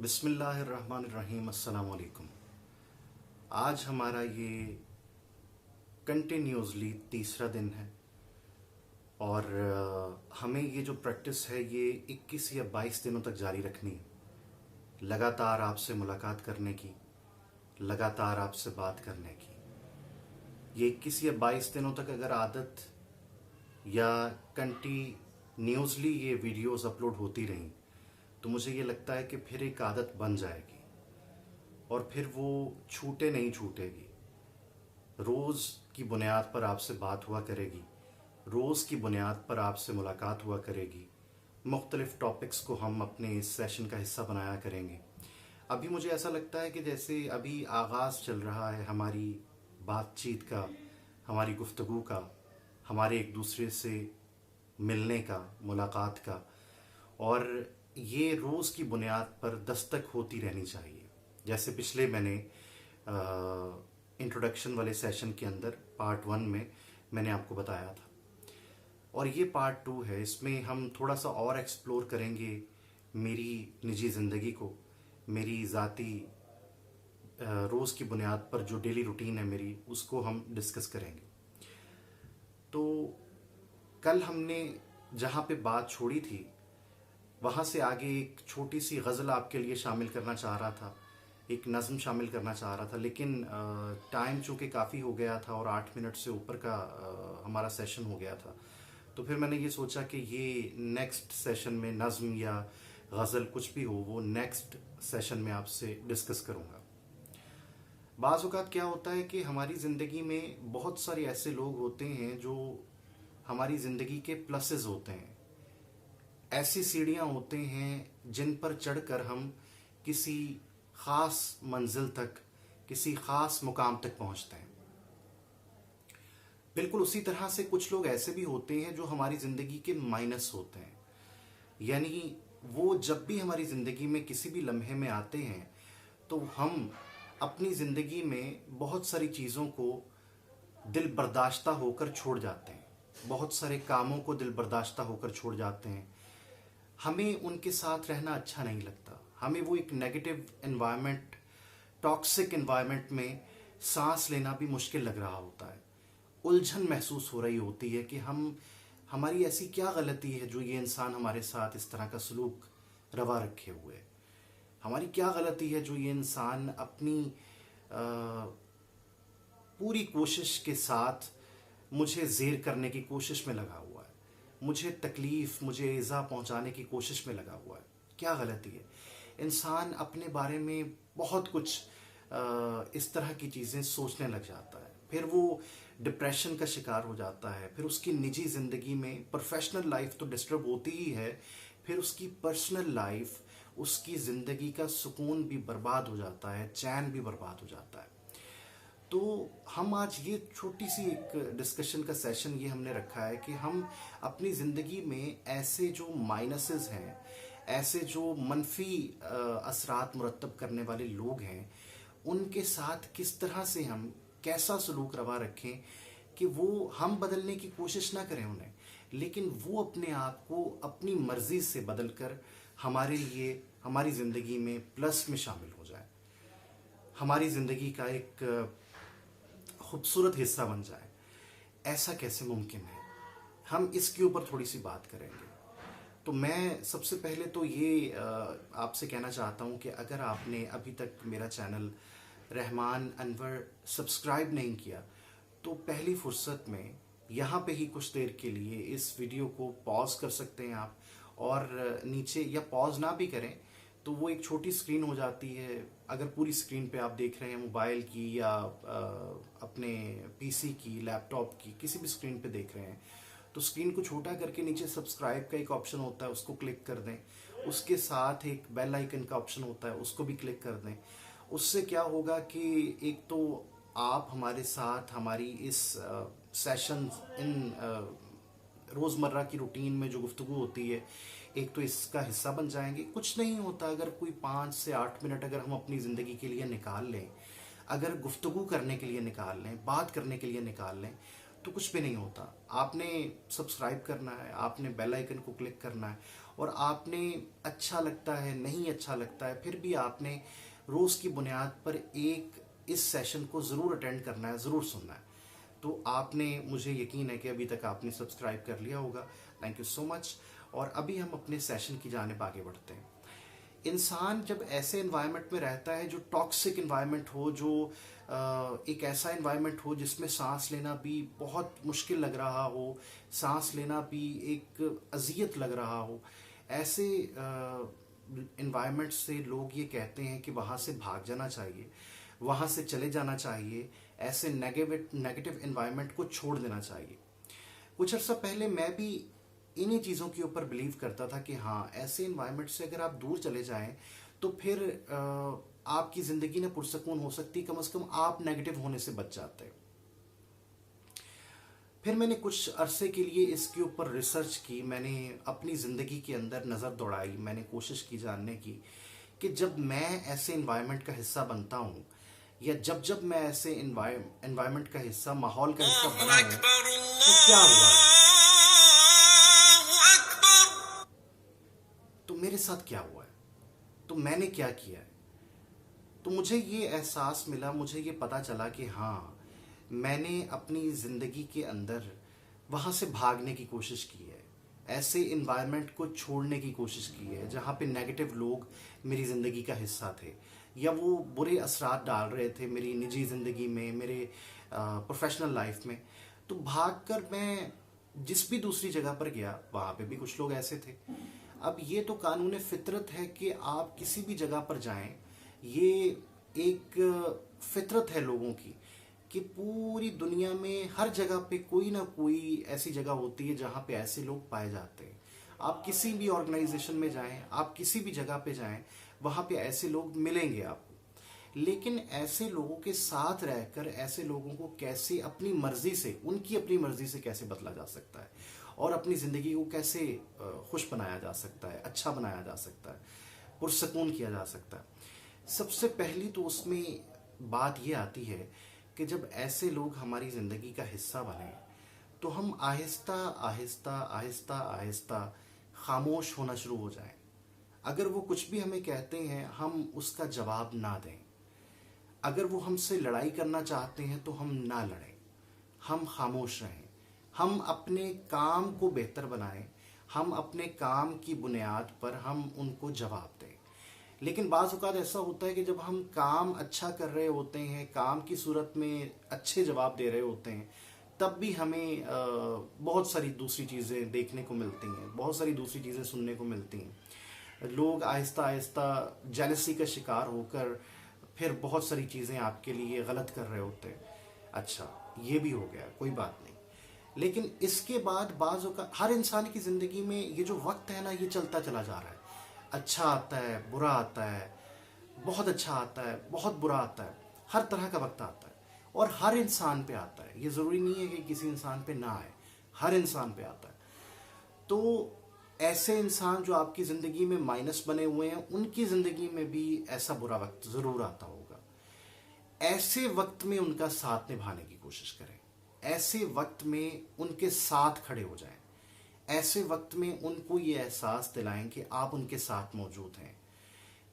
बिस्मिल्लाहिर्रहमानिर्रहीम। अस्सलाम वालेकुम। आज हमारा ये कंटिन्यूसली तीसरा दिन है और हमें ये जो प्रैक्टिस है ये 21 या 22 दिनों तक जारी रखनी है। लगातार आपसे मुलाकात करने की, लगातार आपसे बात करने की। ये 21 या 22 दिनों तक अगर आदत या कंटिन्यूसली ये वीडियोस अपलोड होती रहीं तो मुझे ये लगता है कि फिर एक आदत बन जाएगी और फिर वो नहीं छूटेगी। रोज़ की बुनियाद पर आपसे बात हुआ करेगी, रोज़ की बुनियाद पर आपसे मुलाकात हुआ करेगी। मुख्तलिफ़ टॉपिक्स को हम अपने इस सेशन का हिस्सा बनाया करेंगे। अभी मुझे ऐसा लगता है कि जैसे अभी आगाज़ चल रहा है हमारी बातचीत का, हमारी गुफ्तगू का, हमारे एक दूसरे से मिलने का, मुलाकात का, और ये रोज़ की बुनियाद पर दस्तक होती रहनी चाहिए। जैसे पिछले मैंने इंट्रोडक्शन वाले सेशन के अंदर पार्ट 1 में मैंने आपको बताया था, और ये पार्ट 2 है। इसमें हम थोड़ा सा और एक्सप्लोर करेंगे मेरी निजी ज़िंदगी को, मेरी ज़ाती रोज़ की बुनियाद पर जो डेली रूटीन है मेरी, उसको हम डिस्कस करेंगे। तो कल हमने जहाँ पे बात छोड़ी थी वहाँ से आगे एक छोटी सी गज़ल आपके लिए शामिल करना चाह रहा था, एक नज़म शामिल करना चाह रहा था, लेकिन टाइम चूँकि काफ़ी हो गया था और 8 मिनट से ऊपर का हमारा सेशन हो गया था, तो फिर मैंने ये सोचा कि ये नेक्स्ट सेशन में नज़म या गज़ल कुछ भी हो वो नेक्स्ट सेशन में आपसे डिस्कस करूँगा। बाज़ औक़ात क्या होता है कि हमारी ज़िंदगी में बहुत सारे ऐसे लोग होते हैं जो हमारी ज़िंदगी के प्लसेस होते हैं, ऐसी सीढ़ियाँ होते हैं जिन पर चढ़कर हम किसी ख़ास मंजिल तक, किसी ख़ास मुकाम तक पहुँचते हैं। बिल्कुल उसी तरह से कुछ लोग ऐसे भी होते हैं जो हमारी ज़िंदगी के माइनस होते हैं, यानी वो जब भी हमारी ज़िंदगी में किसी भी लम्हे में आते हैं तो हम अपनी ज़िंदगी में बहुत सारी चीज़ों को दिल बर्दाश्ता होकर छोड़ जाते हैं, बहुत सारे कामों को दिल बर्दाश्ता होकर छोड़ जाते हैं। हमें उनके साथ रहना अच्छा नहीं लगता, हमें वो एक नेगेटिव एनवायरनमेंट, टॉक्सिक एनवायरनमेंट में सांस लेना भी मुश्किल लग रहा होता है। उलझन महसूस हो रही होती है कि हमारी ऐसी क्या गलती है जो ये इंसान हमारे साथ इस तरह का सलूक रवा रखे हुए है। हमारी क्या गलती है जो ये इंसान अपनी पूरी कोशिश के साथ मुझे ज़ेर करने की कोशिश में लगा हुआ है, मुझे तकलीफ़, मुझे इज़ा पहुंचाने की कोशिश में लगा हुआ है। क्या गलती है? इंसान अपने बारे में बहुत कुछ इस तरह की चीज़ें सोचने लग जाता है, फिर वो डिप्रेशन का शिकार हो जाता है, फिर उसकी निजी ज़िंदगी में प्रोफेशनल लाइफ तो डिस्टर्ब होती ही है, फिर उसकी पर्सनल लाइफ, उसकी ज़िंदगी का सुकून भी बर्बाद हो जाता है, चैन भी बर्बाद हो जाता है। तो हम आज ये छोटी सी एक डिस्कशन का सेशन ये हमने रखा है कि हम अपनी ज़िंदगी में ऐसे जो माइनसेस हैं, ऐसे जो मनफी असरात मुरतब करने वाले लोग हैं, उनके साथ किस तरह से हम कैसा सलूक रवा रखें कि वो हम बदलने की कोशिश ना करें उन्हें, लेकिन वो अपने आप को अपनी मर्ज़ी से बदल कर हमारे लिए, हमारी ज़िंदगी में प्लस में शामिल हो जाए, हमारी ज़िंदगी का एक खूबसूरत हिस्सा बन जाए। ऐसा कैसे मुमकिन है? हम इसके ऊपर थोड़ी सी बात करेंगे। तो मैं सबसे पहले तो ये आपसे कहना चाहता हूँ कि अगर आपने अभी तक मेरा चैनल रहमान अनवर सब्सक्राइब नहीं किया तो पहली फुर्सत में यहाँ पे ही कुछ देर के लिए इस वीडियो को पॉज कर सकते हैं आप, और नीचे, या पॉज ना भी करें तो वो एक छोटी स्क्रीन हो जाती है। अगर पूरी स्क्रीन पे आप देख रहे हैं मोबाइल की या अपने पीसी की, लैपटॉप की, किसी भी स्क्रीन पे देख रहे हैं, तो स्क्रीन को छोटा करके नीचे सब्सक्राइब का एक ऑप्शन होता है, उसको क्लिक कर दें। उसके साथ एक बेल आइकन का ऑप्शन होता है, उसको भी क्लिक कर दें। उससे क्या होगा कि एक तो आप हमारे साथ हमारी इस सेशन, इन रोज़मर्रा की रूटीन में जो गुफ्तगू होती है, एक तो इसका हिस्सा बन जाएंगे। कुछ नहीं होता अगर कोई 5 से 8 मिनट अगर हम अपनी ज़िंदगी के लिए निकाल लें, अगर गुफ्तगू करने के लिए निकाल लें, बात करने के लिए निकाल लें, तो कुछ भी नहीं होता। आपने सब्सक्राइब करना है, आपने बेल आइकन को क्लिक करना है, और आपने अच्छा लगता है नहीं अच्छा लगता है फिर भी आपने रोज़ की बुनियाद पर एक इस सेशन को ज़रूर अटेंड करना है, ज़रूर सुनना है। तो आपने, मुझे यकीन है कि अभी तक आपने सब्सक्राइब कर लिया होगा। Thank you so much. और अभी हम अपने सेशन की जानिब आगे बढ़ते हैं। इंसान जब ऐसे इन्वायरमेंट में रहता है जो टॉक्सिक इन्वायरमेंट हो, जो एक ऐसा इन्वायरमेंट हो जिसमें सांस लेना भी बहुत मुश्किल लग रहा हो, सांस लेना भी एक अजियत लग रहा हो, ऐसे इन्वायरमेंट से लोग ये कहते हैं कि वहाँ से भाग जाना चाहिए, वहाँ से चले जाना चाहिए, ऐसे नेगेटिव इन्वायरमेंट को छोड़ देना चाहिए। कुछ अर्सा पहले मैं भी इन्हीं चीज़ों के ऊपर बिलीव करता था कि हाँ, ऐसे इन्वायरमेंट से अगर आप दूर चले जाएं तो फिर आपकी ज़िंदगी ना पुरसकून हो सकती, कम से कम आप नेगेटिव होने से बच जाते हैं। फिर मैंने कुछ अरसे के लिए इसके ऊपर रिसर्च की, मैंने अपनी ज़िंदगी के अंदर नज़र दौड़ाई, मैंने कोशिश की जानने की कि जब मैं ऐसे इन्वायरमेंट का हिस्सा बनता हूँ, या जब जब मैं ऐसे इन्वायरमेंट का हिस्सा, माहौल का हिस्सा बना हूँ, तो क्या हुआ है, तो मेरे साथ क्या हुआ है, तो मैंने क्या किया है। तो मुझे ये एहसास मिला, मुझे ये पता चला कि हाँ, मैंने अपनी ज़िंदगी के अंदर वहाँ से भागने की कोशिश की है, ऐसे इन्वायरमेंट को छोड़ने की कोशिश की है जहाँ पे नेगेटिव लोग मेरी ज़िंदगी का हिस्सा थे, या वो बुरे असरात डाल रहे थे मेरी निजी ज़िंदगी में, मेरे प्रोफेशनल लाइफ में। तो भागकर मैं जिस भी दूसरी जगह पर गया, वहाँ पे भी कुछ लोग ऐसे थे। अब ये तो कानून फितरत है कि आप किसी भी जगह पर जाएं, ये एक फितरत है लोगों की कि पूरी दुनिया में हर जगह पे कोई ना कोई ऐसी जगह होती है जहाँ पे ऐसे लोग पाए जाते हैं। आप किसी भी ऑर्गेनाइजेशन में जाएं, आप किसी भी जगह पे जाएं, वहाँ पे ऐसे लोग मिलेंगे आपको। लेकिन ऐसे लोगों के साथ रहकर ऐसे लोगों को कैसे अपनी मर्जी से, उनकी अपनी मर्जी से कैसे बदला जा सकता है, और अपनी ज़िंदगी को कैसे खुश बनाया जा सकता है, अच्छा बनाया जा सकता है, पुरसकून किया जा सकता है। सबसे पहली तो उसमें बात ये आती है कि जब ऐसे लोग हमारी ज़िंदगी का हिस्सा बने तो हम आहिस्ता आहिस्ता आहिस्ता आहिस्ता खामोश होना शुरू हो जाएं। अगर वो कुछ भी हमें कहते हैं हम उसका जवाब ना दें। अगर वो हमसे लड़ाई करना चाहते हैं तो हम ना लड़ें, हम खामोश रहें, हम अपने काम को बेहतर बनाएं, हम अपने काम की बुनियाद पर हम उनको जवाब दें। लेकिन बाज़ औक़ात ऐसा होता है कि जब हम काम अच्छा कर रहे होते हैं, काम की सूरत में अच्छे जवाब दे रहे होते हैं, तब भी हमें बहुत सारी दूसरी चीज़ें देखने को मिलती हैं, बहुत सारी दूसरी चीज़ें सुनने को मिलती हैं। लोग आहिस्ता आहिस्ता जेलसी का शिकार होकर फिर बहुत सारी चीज़ें आपके लिए गलत कर रहे होते हैं। अच्छा, ये भी हो गया, कोई बात नहीं। लेकिन इसके बाद बाज़ औक़ात हर इंसान की ज़िंदगी में ये जो वक्त है ना, ये चलता चला जा रहा है। अच्छा आता है, बुरा आता है, बहुत अच्छा आता है, बहुत बुरा आता है, हर तरह का वक्त आता है, और हर इंसान पे आता है। ये ज़रूरी नहीं है कि किसी इंसान पे ना आए, हर इंसान पे आता है। तो ऐसे इंसान जो आपकी ज़िंदगी में माइनस बने हुए हैं, उनकी ज़िंदगी में भी ऐसा बुरा वक्त ज़रूर आता होगा। ऐसे वक्त में उनका साथ निभाने की कोशिश करें, ऐसे वक्त में उनके साथ खड़े हो जाएं, ऐसे वक्त में उनको ये एहसास दिलाएं कि आप उनके साथ मौजूद हैं।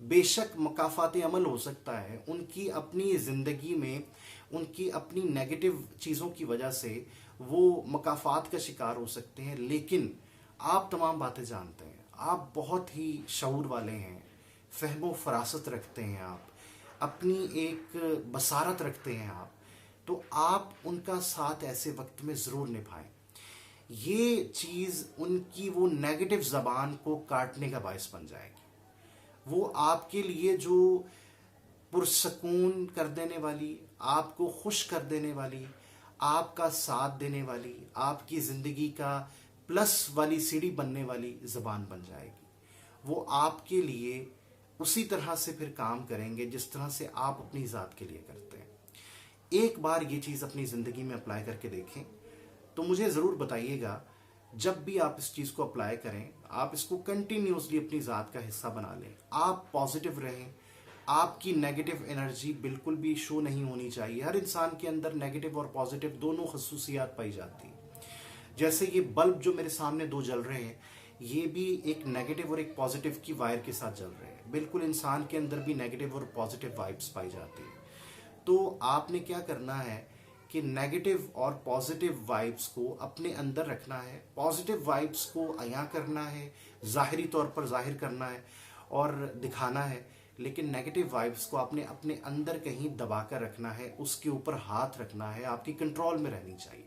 बेशक मकाफाते अमल हो सकता है, उनकी अपनी ज़िंदगी में उनकी अपनी नेगेटिव चीज़ों की वजह से वो मकाफात का शिकार हो सकते हैं, लेकिन आप तमाम बातें जानते हैं, आप बहुत ही शऊर वाले हैं, फ़हमो फरासत रखते हैं, आप अपनी एक बसारत रखते हैं आप, तो आप उनका साथ ऐसे वक्त में ज़रूर निभाएं। ये चीज़ उनकी वो नेगेटिव ज़बान को काटने का बायस बन जाएगी। वो आपके लिए जो पुरसकून कर देने वाली, आपको खुश कर देने वाली, आपका साथ देने वाली, आपकी ज़िंदगी का प्लस वाली सीढ़ी बनने वाली ज़बान बन जाएगी। वो आपके लिए उसी तरह से फिर काम करेंगे जिस तरह से आप अपनी ज़ात के लिए करते हैं। एक बार ये चीज़ अपनी ज़िंदगी में अप्लाई करके देखें, तो मुझे ज़रूर बताइएगा। जब भी आप इस चीज़ को अप्लाई करें, आप इसको कंटिन्यूसली अपनी ज़ात का हिस्सा बना लें। आप पॉजिटिव रहें, आपकी नेगेटिव एनर्जी बिल्कुल भी शो नहीं होनी चाहिए। हर इंसान के अंदर नेगेटिव और पॉजिटिव दोनों खसूसियात पाई जाती हैं। जैसे ये बल्ब जो मेरे सामने दो जल रहे हैं, ये भी एक नेगेटिव और एक पॉजिटिव की वायर के साथ जल रहे हैं। बिल्कुल इंसान के अंदर भी नेगेटिव और पॉजिटिव वाइब्स पाई जाती है। तो आपने क्या करना है कि नेगेटिव और पॉजिटिव वाइब्स को अपने अंदर रखना है, पॉजिटिव वाइब्स को अया करना है, ज़ाहिरी तौर पर जाहिर करना है और दिखाना है, लेकिन नेगेटिव वाइब्स को आपने अपने अंदर कहीं दबा कर रखना है, उसके ऊपर हाथ रखना है, आपकी कंट्रोल में रहनी चाहिए।